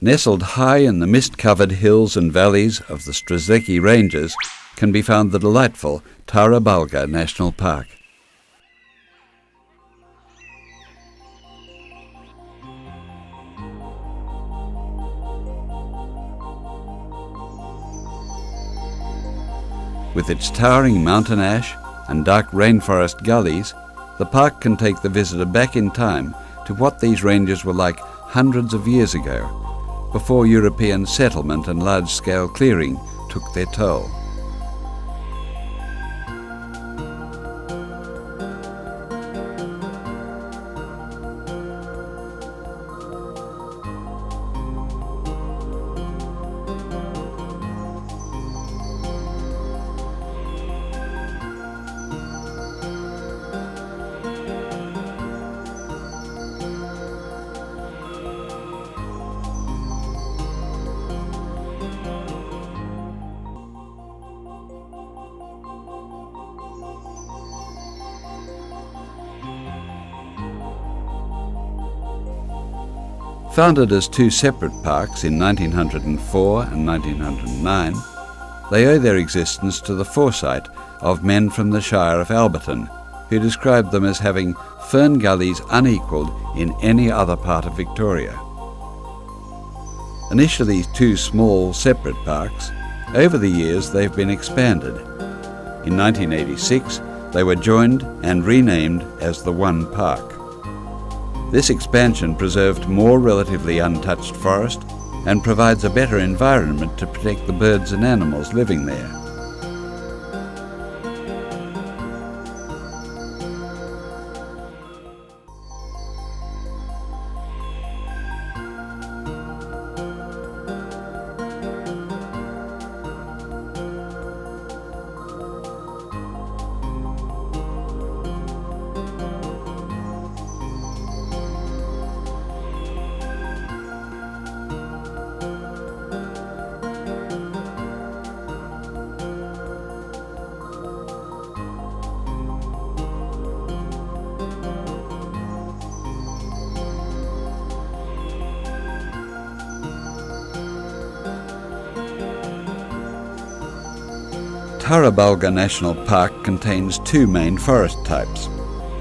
Nestled high in the mist-covered hills and valleys of the Strzelecki Ranges can be found the delightful Tarra Bulga National Park. With its towering mountain ash and dark rainforest gullies, the park can take the visitor back in time to what these ranges were like hundreds of years ago, before European settlement and large-scale clearing took their toll. Founded as two separate parks in 1904 and 1909, they owe their existence to the foresight of men from the Shire of Alberton, who described them as having fern gullies unequalled in any other part of Victoria. Initially two small separate parks, over the years they've been expanded. In 1986 they were joined and renamed as the One Park. This expansion preserved more relatively untouched forest and provides a better environment to protect the birds and animals living there. Tarra Bulga National Park contains two main forest types.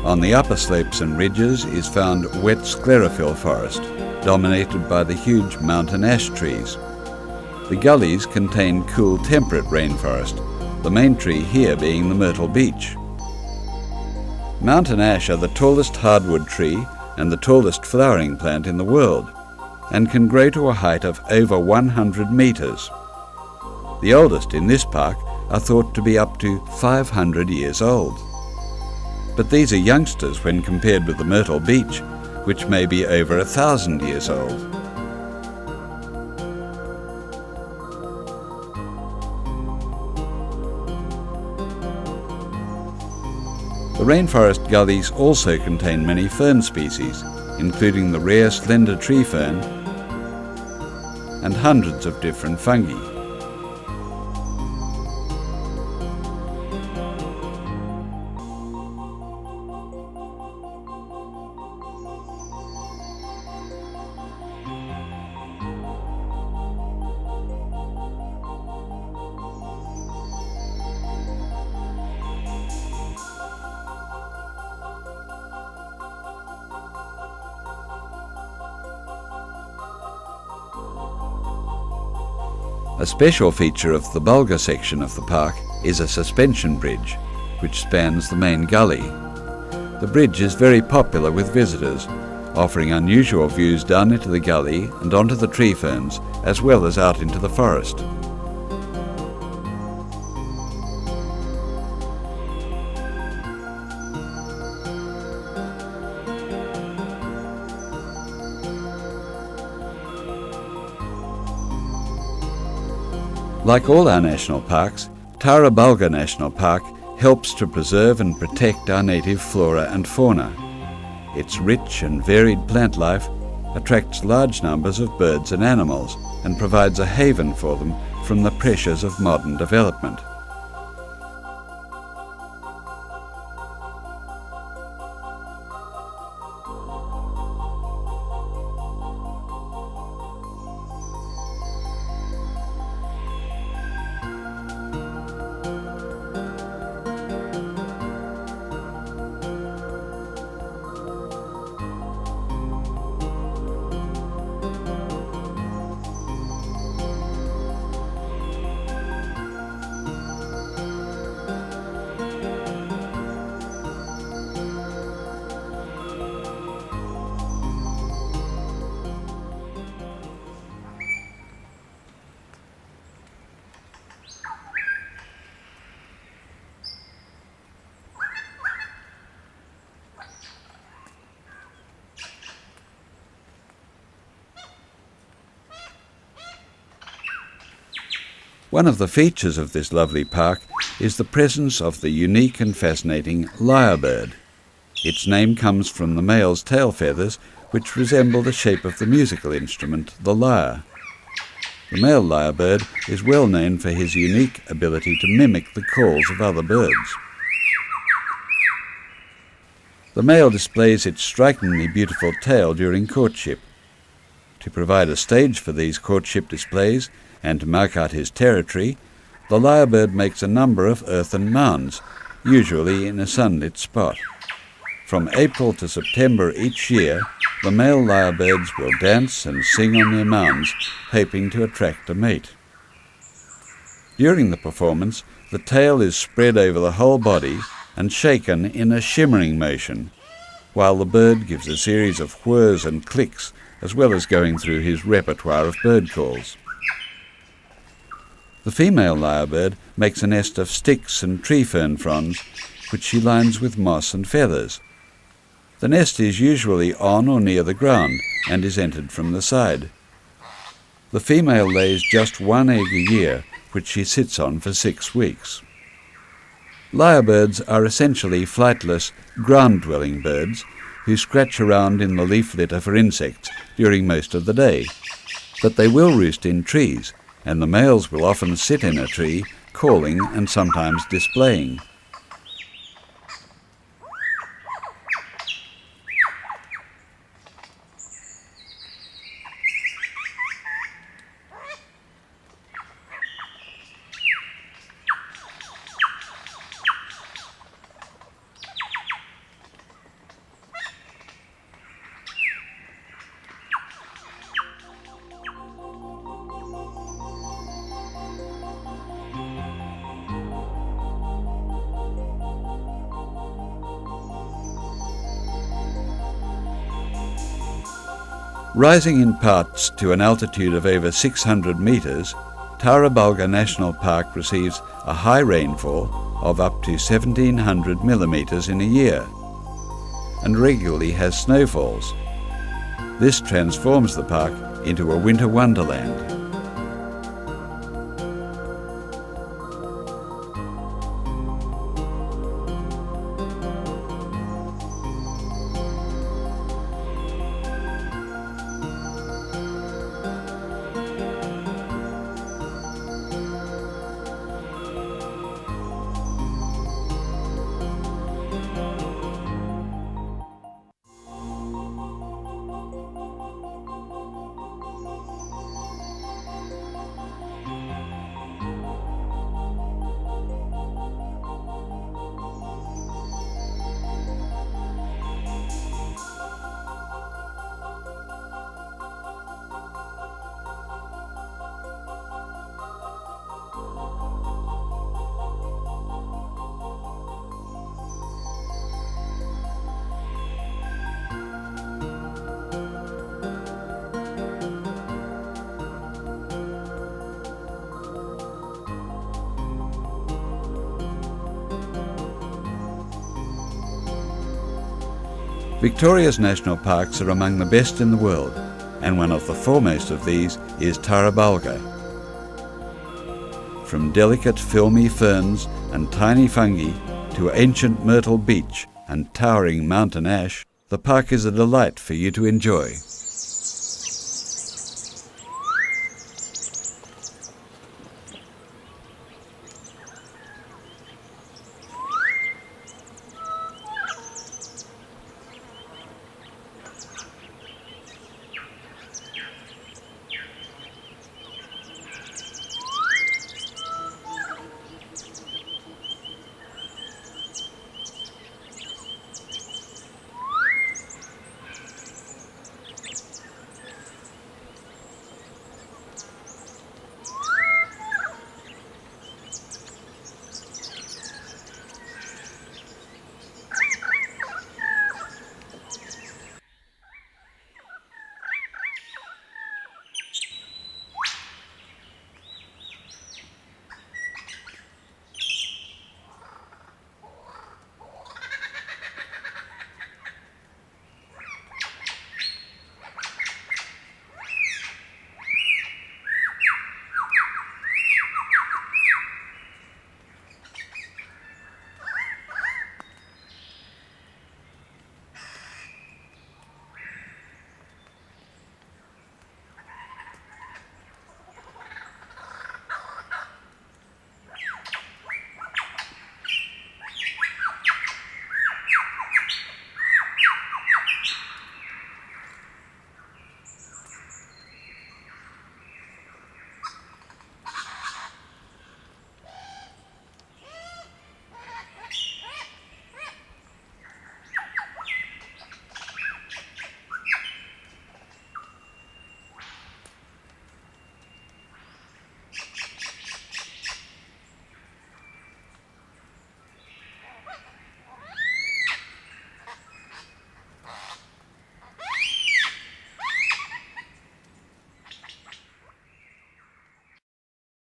On the upper slopes and ridges is found wet sclerophyll forest, dominated by the huge mountain ash trees. The gullies contain cool temperate rainforest, the main tree here being the myrtle beech. Mountain ash are the tallest hardwood tree and the tallest flowering plant in the world, and can grow to a height of over 100 metres. The oldest in this park are thought to be up to 500 years old. But these are youngsters when compared with the myrtle beech, which may be over 1,000 years old. The rainforest gullies also contain many fern species, including the rare slender tree fern and hundreds of different fungi. A special feature of the Bulga section of the park is a suspension bridge, which spans the main gully. The bridge is very popular with visitors, offering unusual views down into the gully and onto the tree ferns, as well as out into the forest. Like all our national parks, Tarra Bulga National Park helps to preserve and protect our native flora and fauna. Its rich and varied plant life attracts large numbers of birds and animals and provides a haven for them from the pressures of modern development. One of the features of this lovely park is the presence of the unique and fascinating lyrebird. Its name comes from the male's tail feathers, which resemble the shape of the musical instrument, the lyre. The male lyrebird is well known for his unique ability to mimic the calls of other birds. The male displays its strikingly beautiful tail during courtship. To provide a stage for these courtship displays and to mark out his territory, the lyrebird makes a number of earthen mounds, usually in a sunlit spot. From April to September each year, the male lyrebirds will dance and sing on their mounds, hoping to attract a mate. During the performance, the tail is spread over the whole body and shaken in a shimmering motion, while the bird gives a series of whirs and clicks, as well as going through his repertoire of bird calls. The female lyrebird makes a nest of sticks and tree fern fronds, which she lines with moss and feathers. The nest is usually on or near the ground and is entered from the side. The female lays just one egg a year, which she sits on for 6 weeks. Lyrebirds are essentially flightless, ground-dwelling birds who scratch around in the leaf litter for insects during most of the day. But they will roost in trees, and the males will often sit in a tree, calling and sometimes displaying. Rising in parts to an altitude of over 600 metres, Tarra Bulga National Park receives a high rainfall of up to 1,700 millimetres in a year and regularly has snowfalls. This transforms the park into a winter wonderland. Victoria's national parks are among the best in the world, and one of the foremost of these is Tarra Bulga. From delicate filmy ferns and tiny fungi to ancient myrtle beech and towering mountain ash, the park is a delight for you to enjoy.